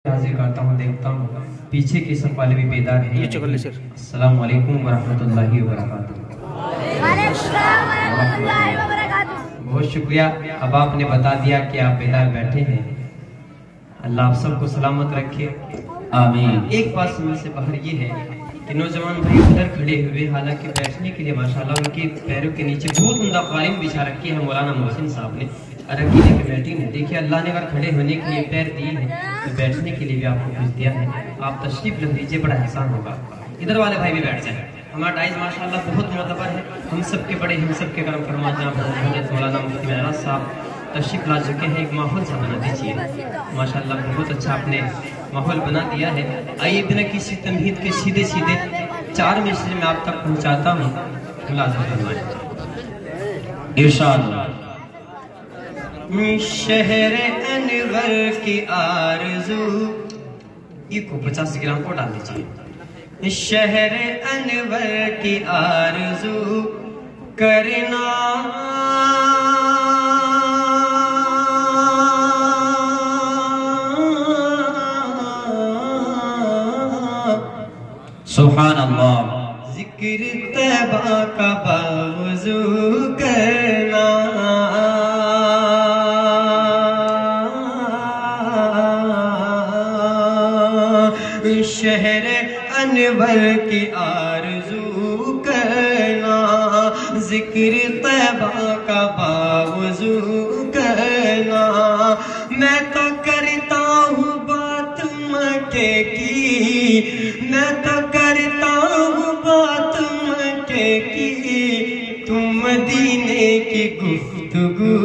حاضر کرتا ہوں، دیکھتا ہوں پیچھے کے سب والے بھی بیدار ہیں۔ السلام علیکم ورحمۃ اللہ وبرکاتہ۔ بہت شکریہ، اب آپ نے بتا دیا کہ آپ بیدار بیٹھے ہیں، اللہ آپ سب کو سلامت رکھے، آمین۔ ایک بات سمجھ سے باہر یہ ہے کہ نوجوان بھائی ادھر کھڑے ہوئے، حالانکہ بیٹھنے کے لیے ماشاءاللہ ان کے پیروں کے نیچے بہت عمدہ قالین بچھا رکھی ہے مولانا محسن صاحب نے، عرقیدہ کمیٹی نے۔ دیکھیے اللہ نے اگر کھڑے ہونے کے لیے پیر دیے ہیں تو بیٹھنے کے لیے بھی آپ کو کچھ دیا ہے، آپ تشریف لے لیجیے، بڑا احسان ہوگا۔ ادھر والے بھائی بھی بیٹھ جائیں، ہمارا ڈائز ماشاءاللہ بہت معتبر ہے، ہم سب کے بڑے، ہم سب کے کرم فرما جناب حضرت مولانا مفتی معراج صاحب تشریف لا چکے ہیں۔ ایک ماحول سا بنا دیجیے، ماشاءاللہ بہت اچھا آپ نے ماحول بنا دیا ہے۔ آئیے بنا کسی تمہید کے سیدھے سیدھے 4 مصرے میں آپ تک پہنچاتا ہوں، ملازم فرمائیں۔ ارشاد شہر انور کی آرزو، یہ کو 50 گرام کو ڈال دیجیے۔ شہر انور کی آرزو کرنا سبحان اللہ، ذکر طیبہ کا باوضو کرنا، شہر انور کی آرزو کرنا، ذکر طیبہ کا باوضو کرنا، میں تو کرتا ہوں بات مکے کی، میں تو کرتا ہوں بات مکے کی، تم مدینے کی گفتگو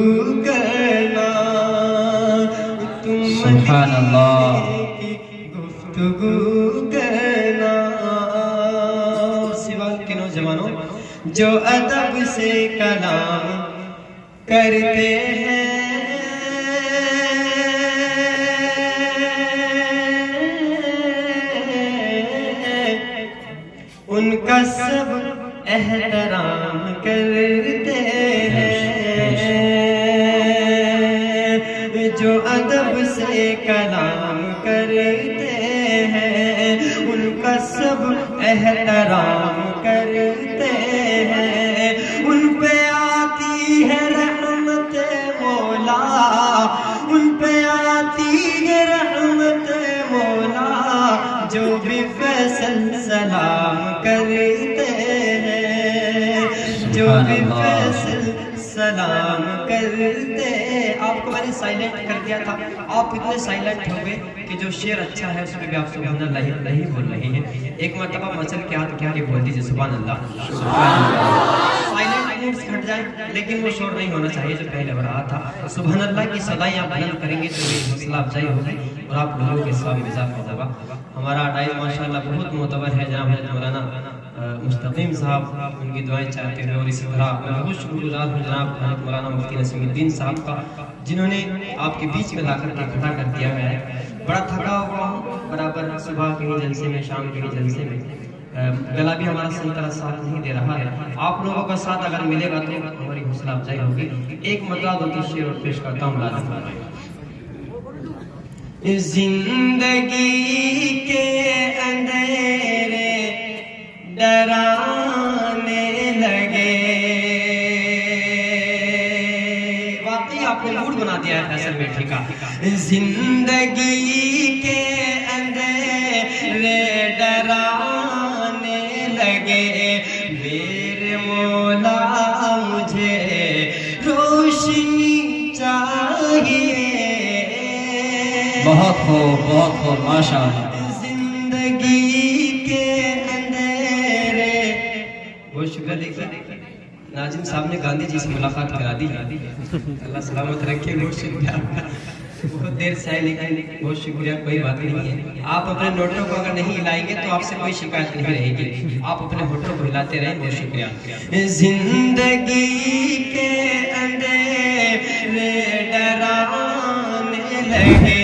کرنا، تم سبحان اللہ کی گفتگو کرنا۔ سوال کے نوجوانوں جو ادب سے کلام کرتے ہیں، ان کا سب احترام کرتے ہیں، جو ادب سے کلام کرتے ہیں، ان کا سب احترام کرتے ہیں، ان پہ آتی ہے رحمت مولا، ان پہ آتی ہے رحمت مولا، جو بھی فیصل سلام کرتے ہیں، جو بھی فیصل سلام کرتے ہیں۔ آپ کو میں نے سائلنٹ کر دیا تھا، آپ اتنے سائلنٹ ہو گئے کہ جو شعر اچھا ہے اس میں بھی آپ سبحان اللہ نہیں بول رہے ہیں۔ ایک مرتبہ مچل کے ہاتھ کیا کہ بول دیجئے سبحان اللہ، سبحان اللہ۔ سائلنٹ موڈز ہٹ جائیں، لیکن وہ شور نہیں ہونا چاہیے جو پہلے ہو رہا تھا۔ سبحان اللہ کی صدائیں آپ بلند کریں گے تو یہ حوصلہ افزائی ہوگی اور آپ لوگوں کے ثواب میں اضافہ ہوگا۔ ہمارا ڈائز ماشاءاللہ بہت معتبر ہے، جناب حضرت مولانا مستقیم صاحب ان کی دعائیں چاہتے ہوئے، اور اسی طرح میں بہت شکر گزار ہوں جناب حضرت مولانا مفتی نسیم الدین صاحب کا، جنہوں نے آپ کے بیچ میں لا کر کے کھڑا کر دیا ہے۔ بڑا تھکا ہوا ہوں، برابر صبح کے جلسے میں، شام کے جلسے میں، گلا بھی ہمارا صحیح طرح ساتھ نہیں دے رہا ہے۔ آپ لوگوں کا ساتھ اگر ملے گا تو ہماری حوصلہ افزائی ہوگی۔ ایک مرتبہ دو تین شعر اور پیش کرتا ہوں، لازم فرمائیں۔ زندگی کے اندھیرے ڈرانے لگے، واقعی آپ نے موڈ بنا دیا ہے فیصل میٹھی کا۔ زندگی کے اندھیرے ڈرانے لگے، میرے مولا مجھے روشنی چاہیے۔ بہت خوب ماشاءاللہ۔ زندگی کے اندھیرے، بہت شکریہ۔ دیکھیے ناظم صاحب نے گاندھی جی سے ملاقات کرا دی، اللہ سلامت رکھے، بہت شکریہ آپ کا۔ بہت دیر سے آئے لیکن بہت شکریہ، کوئی بات نہیں ہے۔ آپ اپنے نوٹوں کو اگر نہیں ہلائیں گے تو آپ سے کوئی شکایت نہیں رہے گی، آپ اپنے ہوٹوں کو ہلاتے رہیں، بہت شکریہ۔ زندگی کے اندھیرے ڈرانے لگے،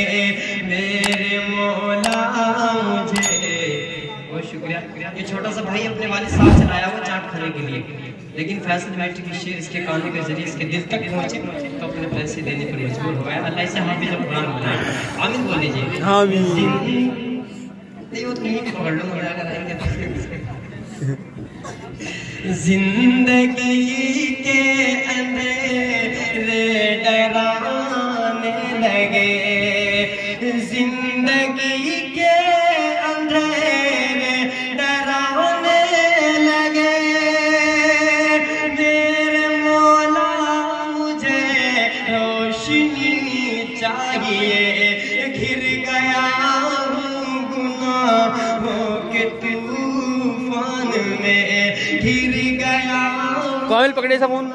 میرے مولا مجھے، بہت شکریہ۔ یہ چھوٹا سا بھائی اپنے والد صاحب چلایا وہ چاٹ کھانے کے لیے، لیکن فیصل میٹری کی شعر اس کے کانوں کے ذریعے اس کے دل تک پہنچے تو اپنے پیسے دینے پر مجبور ہو گیا. اللہ اسے حافظ قرآن بنائے. آمین بول لیجیے. آمین. نہیں وہ تو نہیں پکڑ لوں گا اگر آئیں گے. زندگی کے اندھیرے ڈرانے لگے, زندگی کے اندھیرے ڈرانے لگے, میرے مولا مجھے روشنی چاہیے, گھر گیا ہوں گناہوں کے طوفان میں, گر گیا کوئل پکڑے سب ان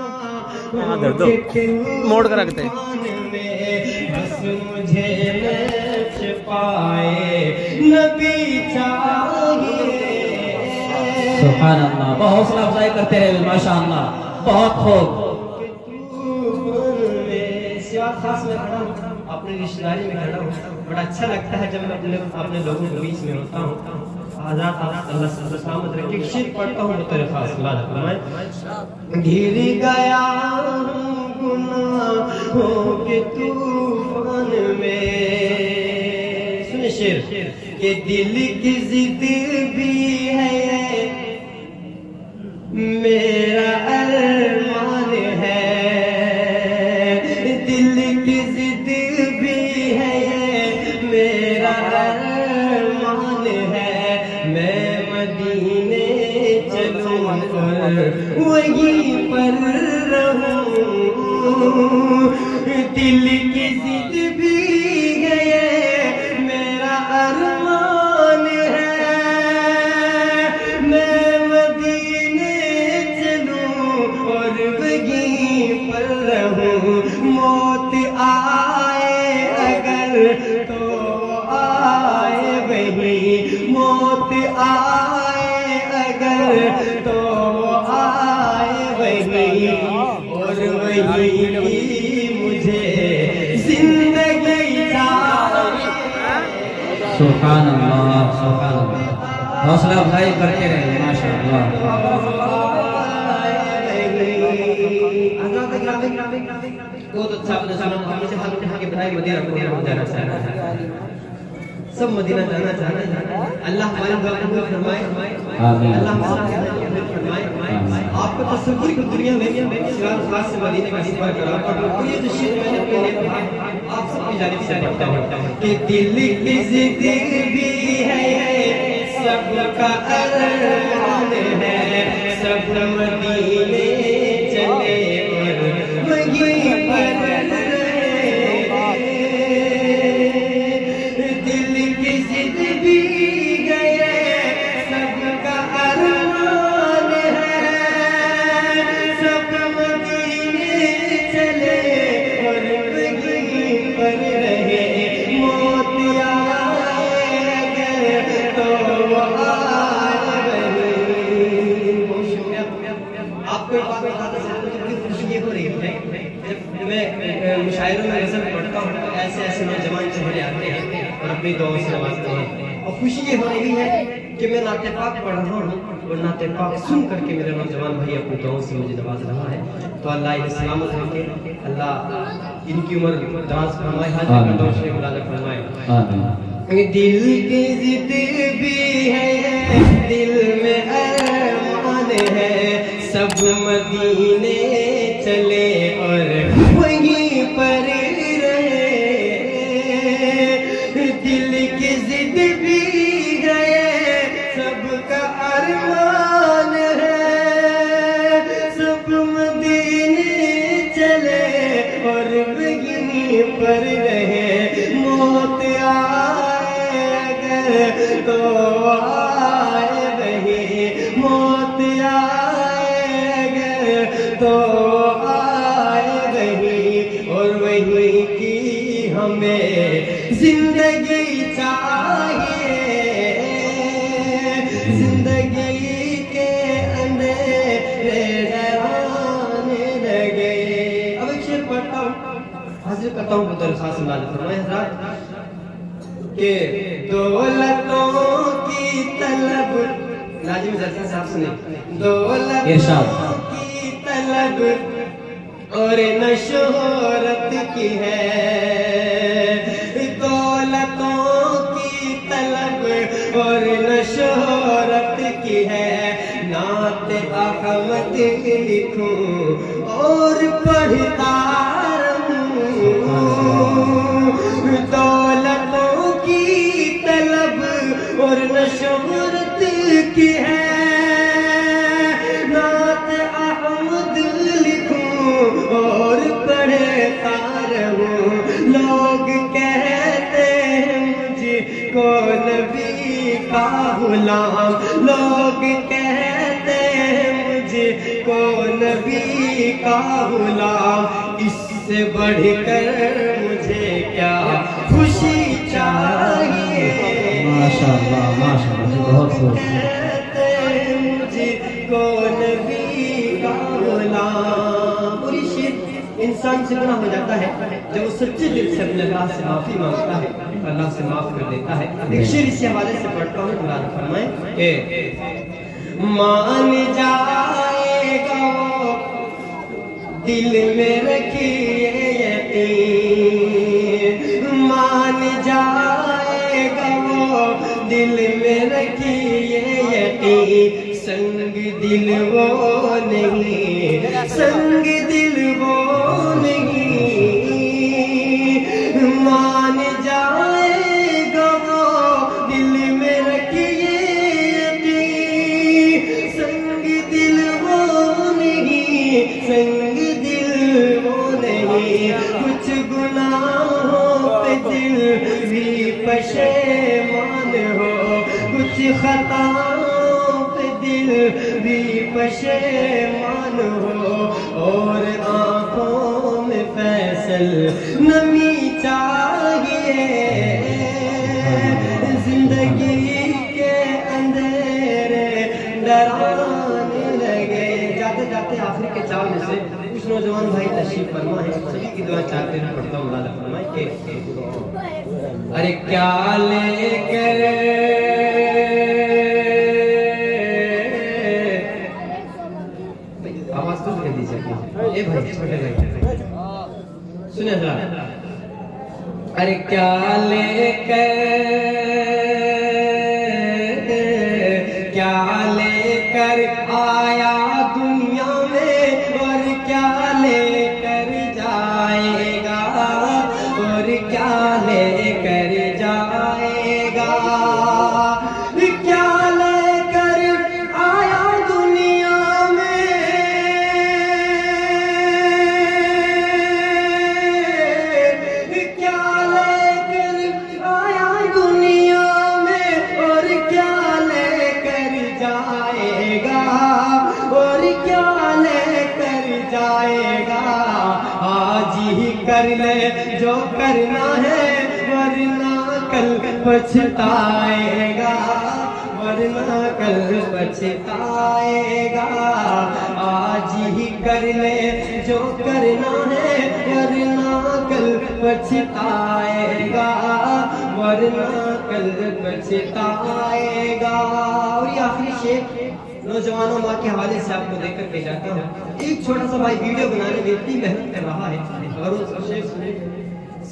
دو موڑ کر رکھتے. بس مجھے نفس پائے نبی چاہیے. سبحان اللہ. بہت حوصلہ افزائی کرتے رہے ماشاء اللہ, بہت خوب. خاص میں کھڑا ہوں, اپنے رشتہ داری میں کھڑا ہوں. بڑا اچھا لگتا ہے جب میں اپنے لوگوں کے بیچ میں ہوتا ہوں. آزاد اللہ سلامت رکھے. شیر پڑھتا ہوں تو تیرے خاص اللہ فرمائے. گر گیا گناہوں کے طوفان میں. سنیں شیر کہ دل کی ضد بھی ہے میرا ارمان ہے, دل کی ضد بھی ہے میرا ارمان ہے, میں مدینے چلوں اور وہیں پر رہوں. دل کی ضد بھی ہے میرا ارمان ہے, میں مدینے چلوں اور وہیں پر رہوں. موت آئے اگر تو آئے وہیں, موت آئے اگر تو آئے وہیں, اور وہیں مجھے زندگی چاہیے. سبحان اللہ, سبحان اللہ. حوصلہ افزائی کرتے رہے ماشاء اللہ. بہت اچھا آپ نے سنا. ہم سے ہاتھ اٹھا کے بتائے مدینہ جانا چاہنا ہے, سب مدینہ جانا چاہنا ہے. اللہ ہماری دعا قبول فرمائے. آمین. اللہ ہمارا قبول فرمائے. آپ کو تصور کی دنیا میں سوال خاص سے مدینہ کا سفر کرا اور یہ جو شیر میں نے پہلے پڑھا آپ سب کی جانب سے پڑھتا ہوں کہ دل کی ضد بھی ہے سب کا ارمان ہے, سب مدینے چلے اور وہیں پر رہے. دل کی ضد بھی گئے سب کا ارمان ہے, سب مدینے چلے اور وہیں پر رہے. موت آئے اگر تو آئے وہیں. بہت شکریہ. آپ کو ایک بات بتاتا ہوں, خوشی یہ ہو رہی ہے جب میں مشاعروں میں غزل پڑھتا ہوں تو ایسے ایسے نوجوان چہرے آتے ہیں اور اپنی دعاؤں سے نوازتے ہیں, اور خوشی یہ ہو رہی ہے کہ میں نعت پاک پڑھ رہا ہوں اور نعت پاک سن کر کے میرا نوجوان بھائی اپنی دعاؤں سے مجھے نواز رہا ہے. تو اللہ انہیں سلامت رکھے, اللہ ان کی عمر دراز فرمائے, حاضر مردوں سے ملازم فرمائے. دل کی ضد بھی ہے دل میں ارمان ہے, سب مدینے چلے اور وہیں پر رہے. دل کی ضد بھی گئے سب کا ارمان ہے, سب مدینے چلے اور وہیں پر رہے. موت آئے اگر تو آئے وہیں, موت آئے تو آئے وہیں, اور وہیں کی ہمیں زندگی چاہیے. زندگی کے اندھیرے ڈرانے لگے. اب ایک شعر پڑھتا ہوں, حاضر کرتا ہوں بطور خاص نازل فرمائے حضرات کہ دولتوں کی طلب. ناظم ذرا صاحب سنیں. دولتوں کی طلب اور نہ شہرت کی ہے، دولتوں کی طلب اور نہ شہرت کی ہے، نعت احمد لکھوں اور پڑھتا رہوں، دولتوں کی طلب اور نہ شہرت کی ہے، نعت احمد لکھوں اور پڑھتا رہوں، لوگ کہتے ہیں مجھ کو نبی کا غلام، لوگ کہتے ہیں مجھ کو نبی کا غلام، اس سے بڑھ کر مجھے کیا خوشی چاہیے، ماشاءاللہ ماشاءاللہ، بہت خوبصورت، کہتے ہیں مجھ کو نبی کا غلام۔ پوری شیر انسان سے گناہ ہو جاتا ہے جب وہ سچے دل سے اپنے اللہ سے معافی مانگتا ہے، اللہ سے معاف کر دیتا ہے۔ ایک شیر اسی حوالے سے پڑھتا ہوں، قرآن فرمائیں کہ مان جائے گا وہ دل میں رکھیے یقین، مان جائے گا وہ دل میں رکھیے یقین، سنگ دل وہ نہیں، سنگ دل وہ نہیں، مان جائے گا وہ دل میں رکھیے یقین، سنگ دل وہ نہیں، سنگ دل وہ نہیں، کچھ گناہوں پہ دل بھی پشیمان ہو، کچھ خطاؤں پہ دل بھی پشیمان ہو، اور آنکھوں میں فیصل نمی چاہیے، زندگی کے اندھیرے ڈرانے لگے۔ جاتے جاتے آخری کے چار میں سے کچھ نوجوان بھائی تشریف فرما ہے، سبھی کی دعا چاہتے ہیں، پڑھتا ہوں، مولانا فرمائے کہ ارے کیا لے کر آواز تو کر دیجیے، اے بھائی چھوٹے بھائی سنیں ذرا، ارے کیا لے کر، کیا لے کر آیا دنیا میں، اور کیا لے کر جائے گا، اور کیا لے کر جائے گا، کیا لے کر آیا دنیا میں، کیا لے کر آیا دنیا میں، اور کیا لے کر جائے گا، اور کیا لے کر جائے گا، آج ہی کر لے جو کرنا ہے، ورنہ کل پچھتائے گا، ورنہ کل پچھتائے گا، آج ہی کر لے جو کرنا ہے، ورنہ کل پچھتائے گا، ورنہ کل پچھتائے گا۔ اور یہ آخری شعر نوجوانوں ماں کے حوالے سے آپ کو دیکھ کر کہہ جاتا ہوں، ایک چھوٹا سا بھائی ویڈیو بنانے میں اتنی محنت کر رہا ہے، اور اس شعر سنے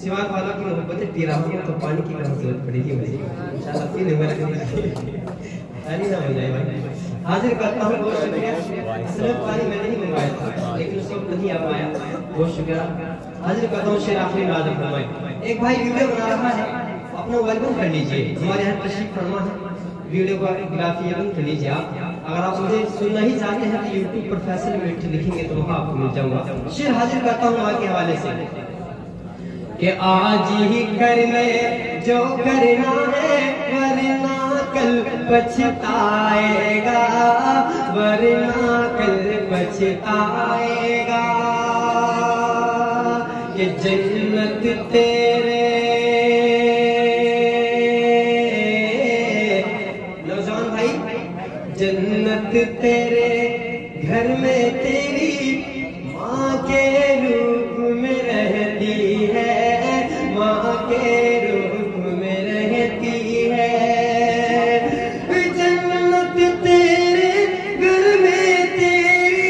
سواک والا کی محبتیں پی رہا ہوں، تو پانی کی کہاں ضرورت پڑے گی مجھے، انشاءاللہ پینے میں پانی نہ ہو جائے بھائی۔ حاضر کرتا ہوں، بہت شکریہ، اصل پانی میں نہیں منگوایا تھا لیکن اس وقت نہیں آ پایا، بہت شکریہ۔ حاضر کرتا ہوں شعر آخری نازل فرمائے۔ ایک بھائی ویڈیو بنا رہا ہے، اپنا ویلکم کر لیجئے، ہمارے یہاں تشریف فرما ہے، ویڈیو کا گرافی کر لیجئے آپ۔ اگر آپ مجھے سننا ہی چاہتے ہیں تو یوٹیوب پر فیصل میٹ لکھیں گے تو وہاں آپ کو مل جاؤں گا۔ شعر حاضر کرتا ہوں ماں کے حوالے سے کہ آج ہی کر لے جو کرنا ہے، ورنہ کل پچھتائے گا، ورنہ کل پچھتائے گا، یہ جنت تیرے نوجوان بھائی، جنت تیرے گھر میں تیری ماں کے روپ میں رہتی ہے، ماں کے روپ میں رہتی ہے، جنت تیرے گھر میں تیری